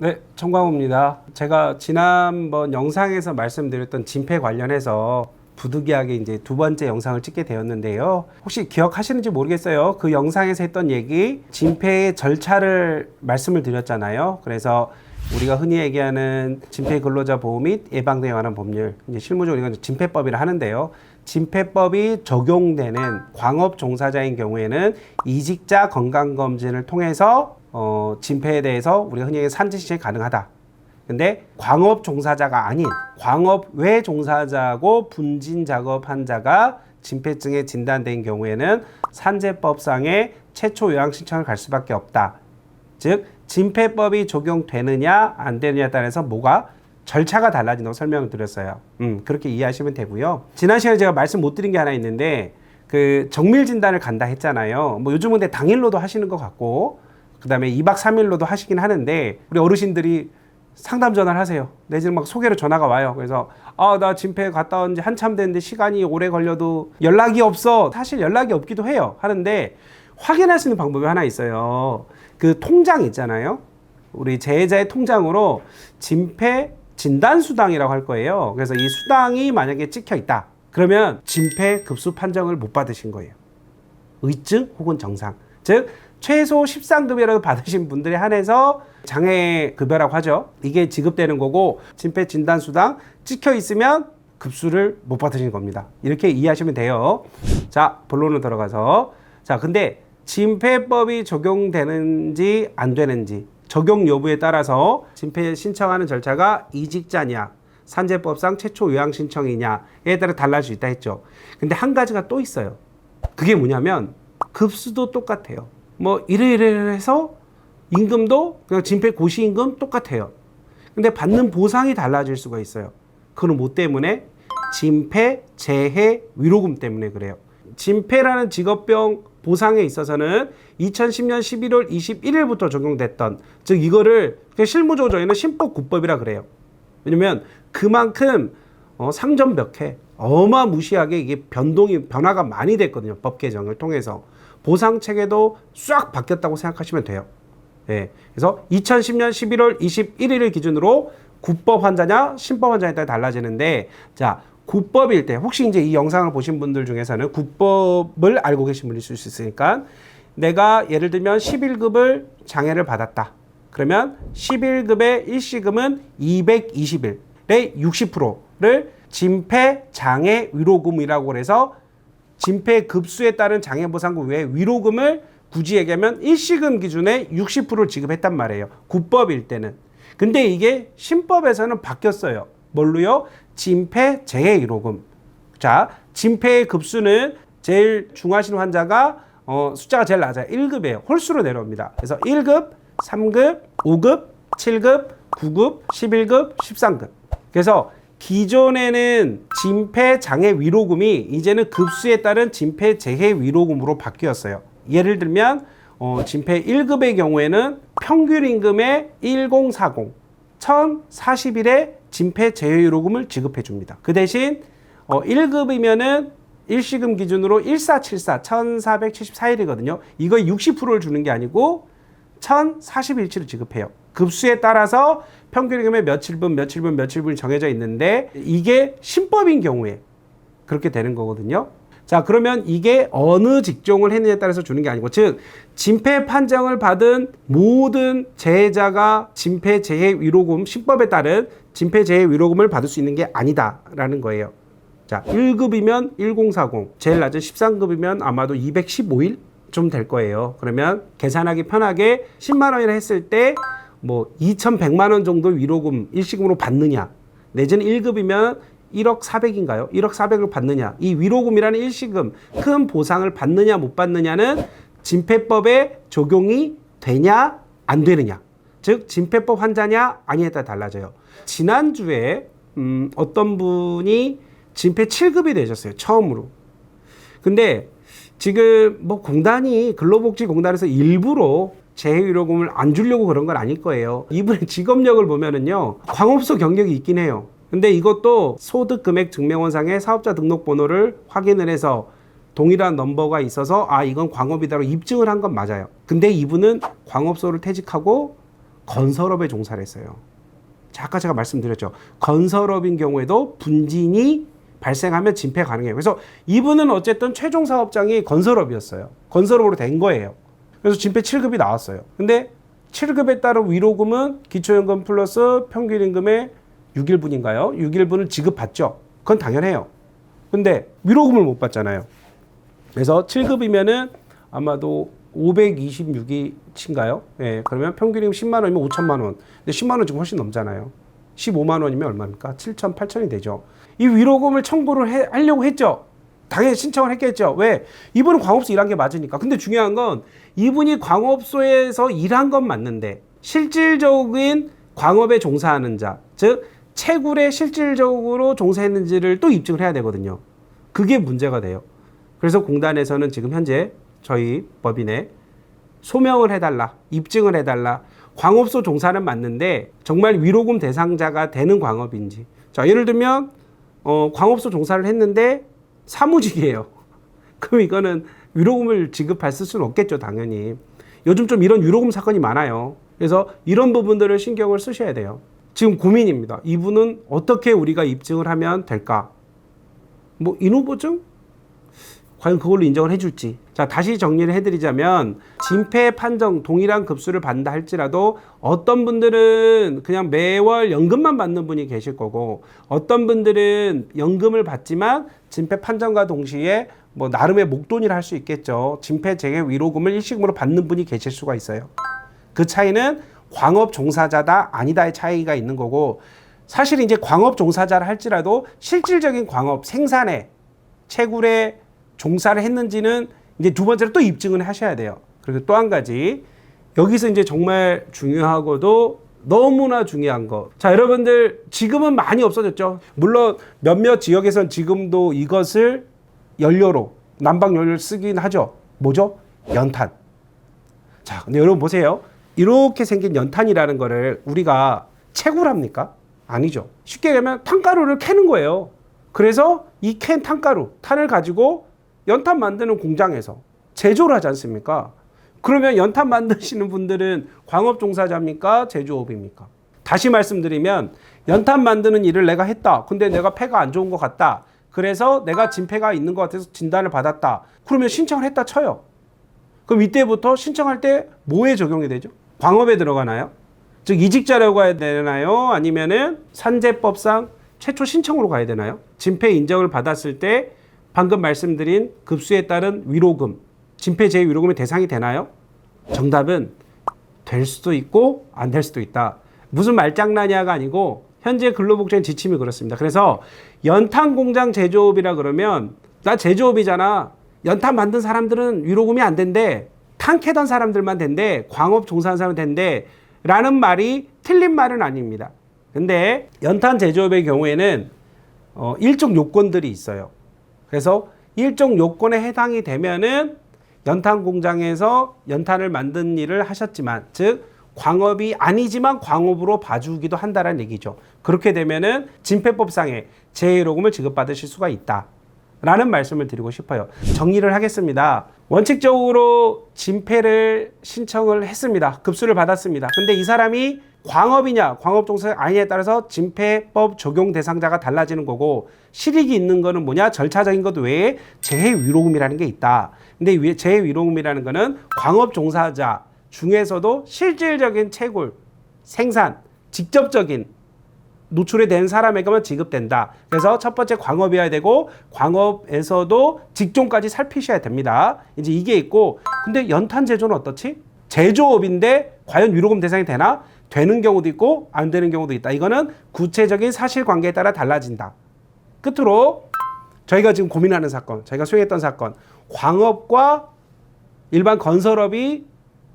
네, 청광호입니다. 제가 지난번 영상에서 말씀드렸던 진폐 관련해서 부득이하게 이제 두 번째 영상을 찍게 되었는데요. 혹시 기억하시는지 모르겠어요. 그 영상에서 했던 얘기, 진폐의 절차를 말씀을 드렸잖아요. 그래서 우리가 흔히 얘기하는 진폐 근로자 보호 및 예방 등에 관한 법률, 이제 실무적으로 이건 진폐법이라 하는데요. 진폐법이 적용되는 광업 종사자인 경우에는 이직자 건강검진을 통해서 진폐에 대해서 우리가 흔히 산지시책이 가능하다. 근데 광업 종사자가 아닌 광업 외 종사자고 분진 작업한 자가 진폐증에 진단된 경우에는 산재법상의 최초 요양 신청을 갈 수밖에 없다. 즉 진폐법이 적용되느냐 안 되느냐에 따라서 뭐가 절차가 달라진다고 설명을 드렸어요. 그렇게 이해하시면 되고요. 지난 시간에 제가 말씀 못 드린 게 하나 있는데 그 정밀 진단을 간다 했잖아요. 뭐 요즘은 근데 당일로도 하시는 것 같고 그다음에 2박 3일로도 하시긴 하는데 우리 어르신들이 상담 전화를 하세요. 내지는 막 소개로 전화가 와요. 그래서 나 진폐 갔다 온 지 한참 됐는데 시간이 오래 걸려도 연락이 없어. 사실 연락이 없기도 해요. 하는데 확인할 수 있는 방법이 하나 있어요. 그 통장 있잖아요. 우리 재해자의 통장으로 진폐 진단수당이라고 할 거예요. 그래서 이 수당이 만약에 찍혀 있다. 그러면 진폐 급수 판정을 못 받으신 거예요. 의증 혹은 정상. 즉 최소 13급여라도 받으신 분들에 한해서 장애급여라고 하죠. 이게 지급되는 거고 진폐 진단수당 찍혀 있으면 급수를 못 받으시는 겁니다. 이렇게 이해하시면 돼요. 자, 본론으로 들어가서 자, 근데 진폐법이 적용되는지 안 되는지 적용 여부에 따라서 진폐 신청하는 절차가 이직자냐 산재법상 최초 요양 신청이냐에 따라 달라질 수 있다 했죠. 근데 한 가지가 또 있어요. 그게 뭐냐면 급수도 똑같아요. 뭐 이래 해서 임금도 그냥 진폐 고시임금 똑같아요. 근데 받는 보상이 달라질 수가 있어요. 그건 뭐 때문에? 진폐 재해 위로금 때문에 그래요. 진폐라는 직업병 보상에 있어서는 2010년 11월 21일부터 적용됐던, 즉 이거를 실무적으로 저희는 신법구법이라 그래요. 왜냐면 그만큼 상전벽해 어마무시하게 이게 변화가 많이 됐거든요. 법 개정을 통해서 보상 체계도 싹 바뀌었다고 생각하시면 돼요. 예. 그래서 2010년 11월 21일을 기준으로 구법 환자냐 신법 환자에 따라 달라지는데, 자, 구법일 때 혹시 이제 이 영상을 보신 분들 중에서는 구법을 알고 계신 분이 있을 수 있으니까, 내가 예를 들면 11급을 장애를 받았다. 그러면 11급의 일시금은 220일의 60%를 진폐 장애 위로금이라고 해서 진폐 급수에 따른 장애보상금 외에 위로금을 굳이 얘기하면 일시금 기준의 60%를 지급했단 말이에요. 구법일 때는. 근데 이게 신법에서는 바뀌었어요. 뭘로요? 진폐 재해 위로금. 자, 진폐의 급수는 제일 중하신 환자가 숫자가 제일 낮아요. 1급이에요. 홀수로 내려옵니다. 그래서 1급, 3급, 5급, 7급, 9급, 11급, 13급. 그래서 기존에는 진폐 장애 위로금이 이제는 급수에 따른 진폐 재해 위로금으로 바뀌었어요. 예를 들면 진폐 1급의 경우에는 평균 임금의 1040, 1040일의 진폐 재해 위로금을 지급해 줍니다. 그 대신 1급이면은 일시금 기준으로 1474, 1474일이거든요. 이거 60%를 주는 게 아니고 1041치를 지급해요. 급수에 따라서 평균 임금의 며칠분이 정해져 있는데, 이게 신법인 경우에 그렇게 되는 거거든요. 자, 그러면 이게 어느 직종을 했느냐에 따라서 주는 게 아니고, 즉 진폐 판정을 받은 모든 재해자가 진폐 재해 위로금, 신법에 따른 진폐 재해 위로금을 받을 수 있는 게 아니다라는 거예요. 자, 1급이면 1040, 제일 낮은 13급이면 아마도 215일 좀 될 거예요. 그러면 계산하기 편하게 10만 원이라 했을 때 뭐 2,100만 원 정도 위로금 일시금으로 받느냐, 내지는 1급이면 1억 4백인가요? 1억 4백을 받느냐, 이 위로금이라는 일시금 큰 보상을 받느냐 못 받느냐는 진폐법에 적용이 되냐 안 되느냐, 즉 진폐법 환자냐 아니냐에 따라 달라져요. 지난주에 어떤 분이 진폐 7급이 되셨어요. 처음으로. 근데 지금 뭐 공단이, 근로복지공단에서 일부러 재해위로금을 안 주려고 그런 건 아닐 거예요. 이분의 직업력을 보면은요, 광업소 경력이 있긴 해요. 근데 이것도 소득금액 증명원상의 사업자 등록번호를 확인을 해서 동일한 넘버가 있어서 이건 광업이다로 입증을 한 건 맞아요. 근데 이분은 광업소를 퇴직하고 건설업에 종사를 했어요. 자, 아까 제가 말씀드렸죠. 건설업인 경우에도 분진이 발생하면 진폐 가능해요. 그래서 이분은 어쨌든 최종 사업장이 건설업이었어요. 건설업으로 된 거예요. 그래서 진폐 7급이 나왔어요. 근데 7급에 따른 위로금은 기초연금 플러스 평균임금의 6일분인가요? 6일분을 지급받죠. 그건 당연해요. 근데 위로금을 못 받잖아요. 그래서 7급이면은 아마도 526이 친가요? 예, 그러면 평균임금 10만 원이면 5천만 원. 근데 10만 원 지금 훨씬 넘잖아요. 15만 원이면 얼마입니까? 7천, 8천이 되죠. 이 위로금을 청구를 하려고 했죠. 당연히 신청을 했겠죠. 왜? 이분은 광업소 일한 게 맞으니까. 근데 중요한 건 이분이 광업소에서 일한 건 맞는데 실질적인 광업에 종사하는 자, 즉 채굴에 실질적으로 종사했는지를 또 입증을 해야 되거든요. 그게 문제가 돼요. 그래서 공단에서는 지금 현재 저희 법인에 소명을 해달라, 입증을 해달라. 광업소 종사는 맞는데 정말 위로금 대상자가 되는 광업인지. 자, 예를 들면 광업소 종사를 했는데 사무직이에요. 그럼 이거는 위로금을 지급할 수는 없겠죠, 당연히. 요즘 좀 이런 위로금 사건이 많아요. 그래서 이런 부분들을 신경을 쓰셔야 돼요. 지금 고민입니다. 이분은 어떻게 우리가 입증을 하면 될까? 뭐 인후보증? 과연 그걸로 인정을 해줄지. 자, 다시 정리를 해드리자면 진폐 판정 동일한 급수를 받는다 할지라도 어떤 분들은 그냥 매월 연금만 받는 분이 계실 거고 어떤 분들은 연금을 받지만 진폐 판정과 동시에 뭐 나름의 목돈이라 할 수 있겠죠. 진폐 재개 위로금을 일시금으로 받는 분이 계실 수가 있어요. 그 차이는 광업 종사자다 아니다의 차이가 있는 거고 사실 이제 광업 종사자를 할지라도 실질적인 광업 생산에 채굴에 종사를 했는지는 이제 두 번째로 또 입증을 하셔야 돼요. 그리고 또 한 가지 여기서 이제 정말 중요하고도 너무나 중요한 거. 자, 여러분들 지금은 많이 없어졌죠. 물론 몇몇 지역에선 지금도 이것을 연료로 난방 연료를 쓰긴 하죠. 뭐죠? 연탄. 자, 근데 여러분 보세요. 이렇게 생긴 연탄이라는 거를 우리가 채굴합니까? 아니죠. 쉽게 얘기하면 탄가루를 캐는 거예요. 그래서 이 캔 탄가루, 탄을 가지고 연탄 만드는 공장에서 제조를 하지 않습니까? 그러면 연탄 만드시는 분들은 광업 종사자입니까? 제조업입니까? 다시 말씀드리면 연탄 만드는 일을 내가 했다. 근데 내가 폐가 안 좋은 것 같다. 그래서 내가 진폐가 있는 것 같아서 진단을 받았다. 그러면 신청을 했다 쳐요. 그럼 이때부터 신청할 때 뭐에 적용이 되죠? 광업에 들어가나요? 즉 이직자라고 가야 되나요? 아니면은 산재법상 최초 신청으로 가야 되나요? 진폐 인정을 받았을 때 방금 말씀드린 급수에 따른 위로금, 진폐 재해 위로금의 대상이 되나요? 정답은 될 수도 있고 안 될 수도 있다. 무슨 말장난이야가 아니고 현재 근로복지원 지침이 그렇습니다. 그래서 연탄 공장 제조업이라 그러면 나 제조업이잖아. 연탄 만든 사람들은 위로금이 안 된대. 탄 캐던 사람들만 된대. 광업 종사하는 사람 된대. 라는 말이 틀린 말은 아닙니다. 근데 연탄 제조업의 경우에는 일정 요건들이 있어요. 그래서 일정 요건에 해당이 되면은 연탄 공장에서 연탄을 만든 일을 하셨지만, 즉 광업이 아니지만 광업으로 봐주기도 한다는 얘기죠. 그렇게 되면은 진폐법상의 재해위로금을 지급받으실 수가 있다. 라는 말씀을 드리고 싶어요. 정리를 하겠습니다. 원칙적으로 진폐를 신청을 했습니다. 급수를 받았습니다. 근데 이 사람이 광업이냐 광업종사 아니냐에 따라서 진폐법 적용 대상자가 달라지는 거고, 실익이 있는 거는 뭐냐, 절차적인 것 외에 재해위로금이라는 게 있다. 근데 재해위로금이라는 거는 광업종사자 중에서도 실질적인 채굴, 생산, 직접적인 노출이 된 사람에게만 지급된다. 그래서 첫 번째 광업이어야 되고, 광업에서도 직종까지 살피셔야 됩니다. 이제 이게 있고, 근데 연탄 제조는 어떻지? 제조업인데 과연 위로금 대상이 되나? 되는 경우도 있고 안 되는 경우도 있다. 이거는 구체적인 사실관계에 따라 달라진다. 끝으로 저희가 지금 고민하는 사건, 저희가 수행했던 사건, 광업과 일반 건설업이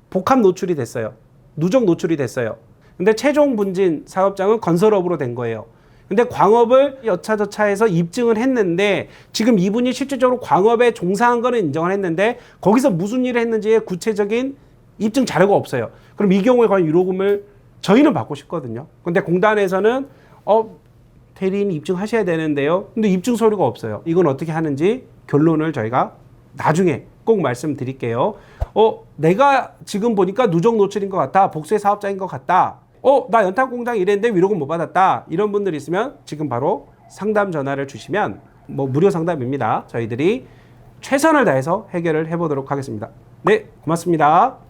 복합 노출이 됐어요. 누적 노출이 됐어요. 근데 최종 분진 사업장은 건설업으로 된 거예요. 근데 광업을 여차저차해서 입증을 했는데, 지금 이분이 실질적으로 광업에 종사한 거는 인정을 했는데 거기서 무슨 일을 했는지의 구체적인 입증 자료가 없어요. 그럼 이 경우에 과연 위로금을 저희는 받고 싶거든요. 근데 공단에서는 대리인이 입증하셔야 되는데요. 근데 입증 서류가 없어요. 이건 어떻게 하는지 결론을 저희가 나중에 꼭 말씀드릴게요. 내가 지금 보니까 누적 노출인 것 같다. 복수의 사업자인 것 같다. 나 연탄공장 일했는데 위로금 못 받았다. 이런 분들이 있으면 지금 바로 상담 전화를 주시면 뭐 무료 상담입니다. 저희들이 최선을 다해서 해결을 해보도록 하겠습니다. 네, 고맙습니다.